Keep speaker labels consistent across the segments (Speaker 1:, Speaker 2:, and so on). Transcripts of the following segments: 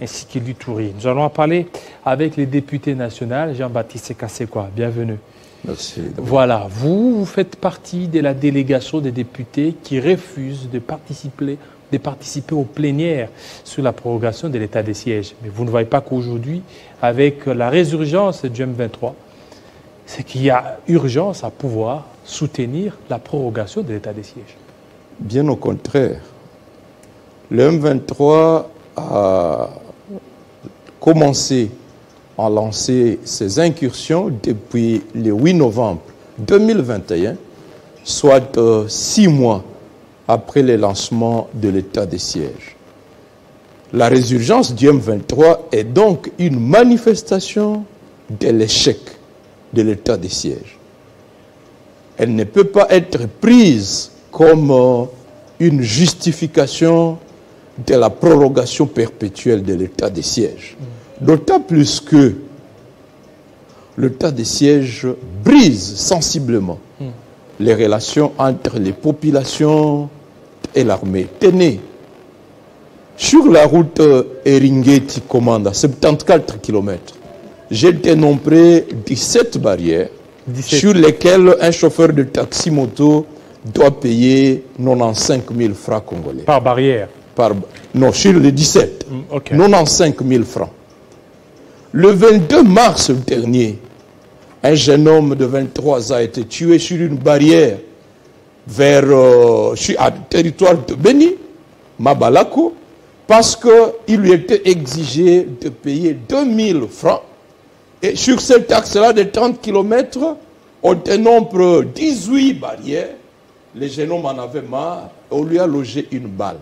Speaker 1: ainsi que l'Itourie. Nous allons en parler avec les députés nationaux. Jean-Baptiste Kassekwa, bienvenue.
Speaker 2: Merci.
Speaker 1: Voilà, vous faites partie de la délégation des députés qui refusent de participer aux plénières sur la prorogation de l'état de siège. Mais vous ne voyez pas qu'aujourd'hui, avec la résurgence du M23, c'est qu'il y a urgence à pouvoir soutenir la prorogation de l'état de siège.
Speaker 2: Bien au contraire. Le M23 a commencé à lancer ses incursions depuis le 8 novembre 2021, soit 6 mois après le lancement de l'état de siège. La résurgence du M23 est donc une manifestation de l'échec de l'état de siège. Elle ne peut pas être prise comme une justification de la prorogation perpétuelle de l'état de siège. D'autant plus que l'état de siège brise sensiblement les relations entre les populations et l'armée. Tenez, sur la route Eringeti-Komanda, 74 km, j'ai dénombré 17 barrières
Speaker 1: 17.
Speaker 2: sur lesquelles un chauffeur de taxi-moto doit payer 95 000 francs congolais.
Speaker 1: Par barrière?
Speaker 2: Non, sur les 17.
Speaker 1: Okay.
Speaker 2: 95 000 francs. Le 22 mars dernier, un jeune homme de 23 ans a été tué sur une barrière vers à territoire de Beni, Mabalako, parce qu'il lui était exigé de payer 2000 francs. Et sur cet axe-là de 30 km, on dénombre 18 barrières. Le jeune homme en avait marre, on lui a logé une balle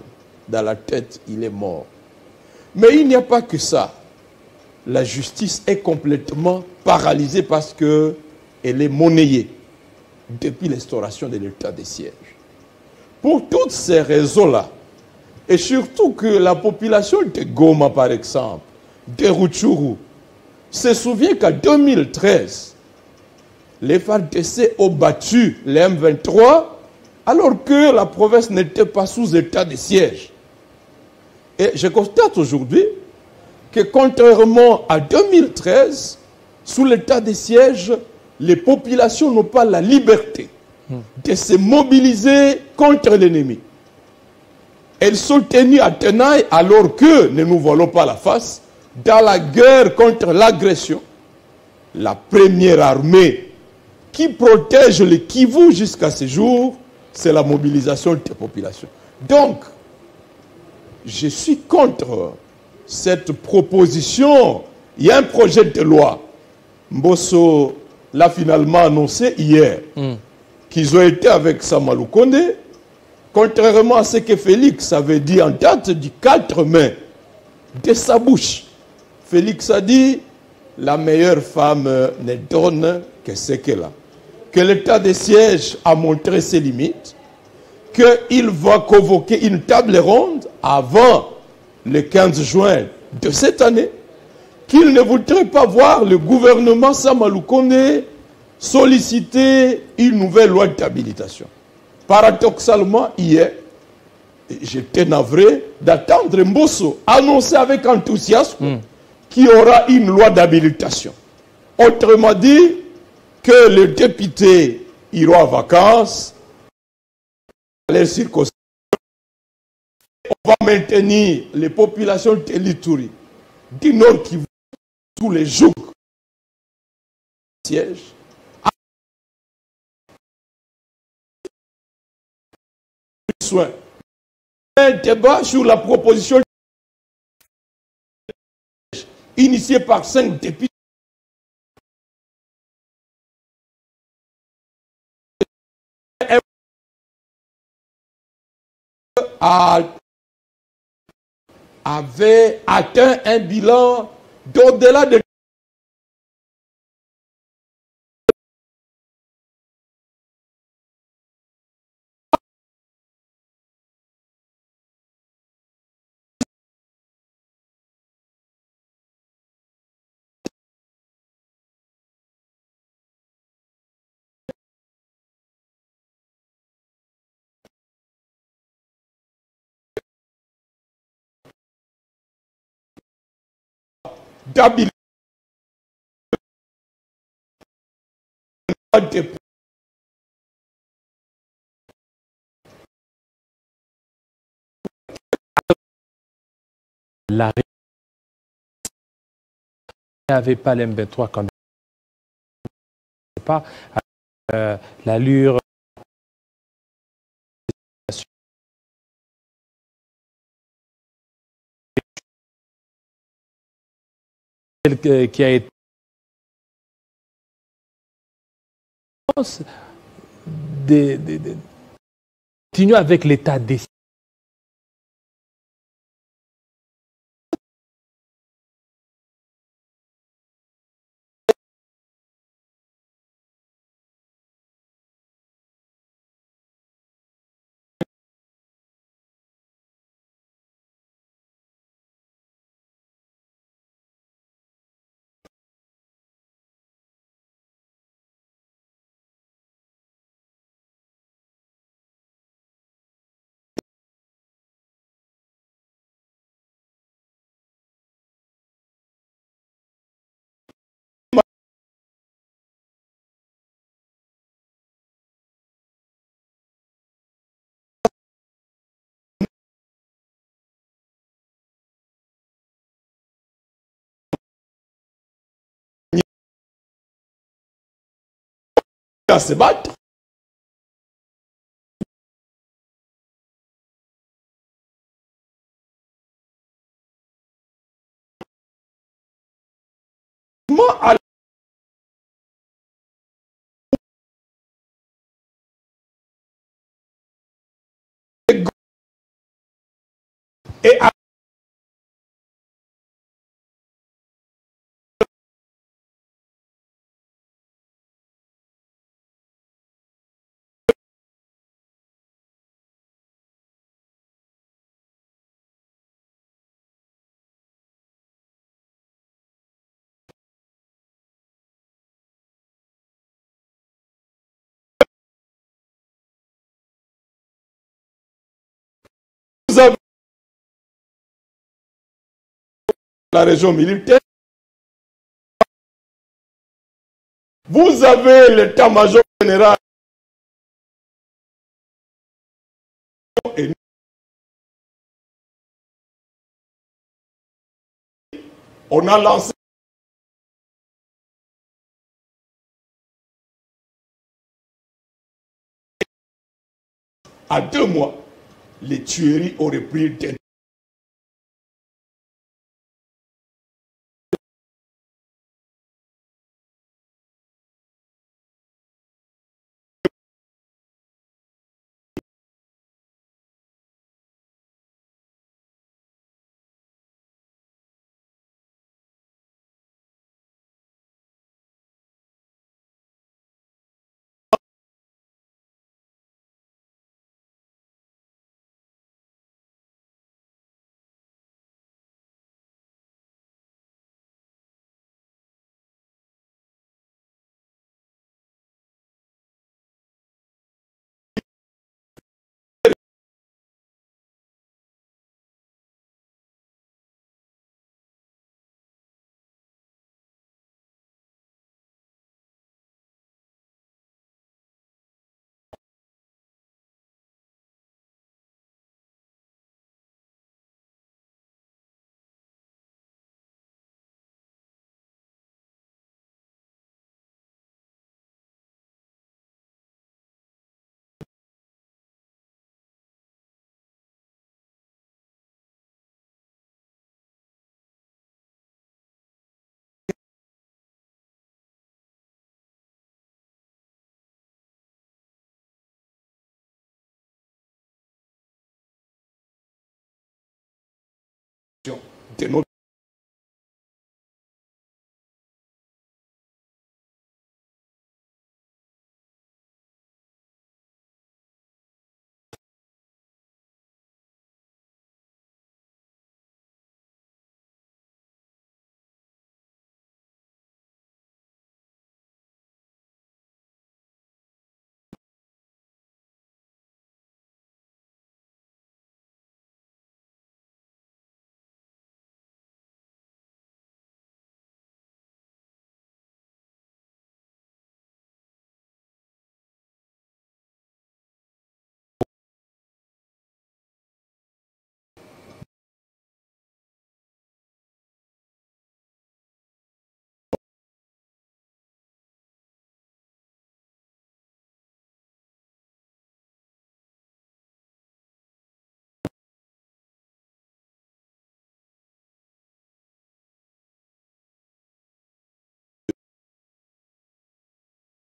Speaker 2: dans la tête, il est mort. Mais il n'y a pas que ça. La justice est complètement paralysée parce qu'elle est monnayée depuis l'instauration de l'état de siège. Pour toutes ces raisons-là, et surtout que la population de Goma, par exemple, de Rutshuru, se souvient qu'en 2013, les FARDC ont battu les M23 alors que la province n'était pas sous état de siège. Et je constate aujourd'hui que contrairement à 2013, sous l'état de siège, les populations n'ont pas la liberté de se mobiliser contre l'ennemi. Elles sont tenues à tenaille alors que, ne nous voilons pas la face, dans la guerre contre l'agression, la première armée qui protège le Kivu jusqu'à ce jour, c'est la mobilisation des populations. Donc, je suis contre cette proposition. Il y a un projet de loi. Mbosso l'a finalement annoncé hier, qu'ils ont été avec Samalou Kondé, contrairement à ce que Félix avait dit en date du 4 mai, de sa bouche. Félix a dit, la meilleure femme ne donne que ce qu'elle a. Que l'état de siège a montré ses limites, qu'il va convoquer une table ronde avant le 15 juin de cette année, qu'il ne voudrait pas voir le gouvernement Samalou Kondé solliciter une nouvelle loi d'habilitation. Paradoxalement, hier, j'étais navré d'attendre Mbosso annoncer avec enthousiasme qu'il y aura une loi d'habilitation. Autrement dit, que les députés iront en vacances, les circonstances, on va maintenir les populations de l'Itourie, du Nord qui vont sous les jougs siège. Un débat sur la proposition initiée par 5 députés avait atteint un bilan d'au-delà de d'habilitation des
Speaker 1: La n'avait pas l'M23 quand pas l'allure qui a été continue avec l'état d'esprit.
Speaker 2: à se battre. À et à vous avez la région militaire, vous avez l'état-major général et on a lancé à 2 mois, les tueries auraient pris d'un de notre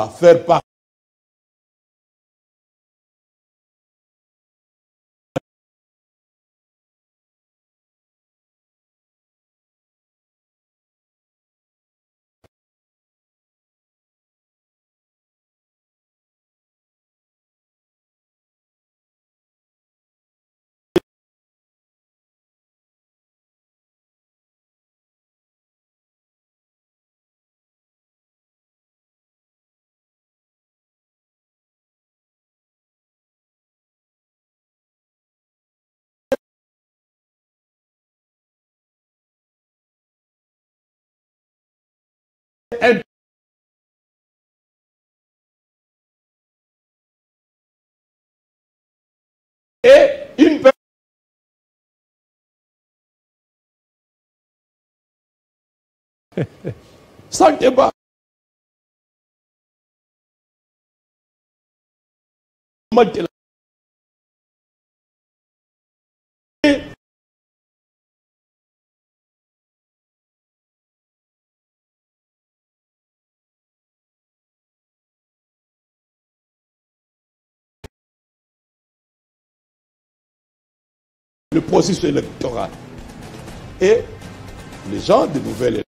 Speaker 2: à faire partie et une personne sans débat. Le processus électoral. Et les gens de nouvelles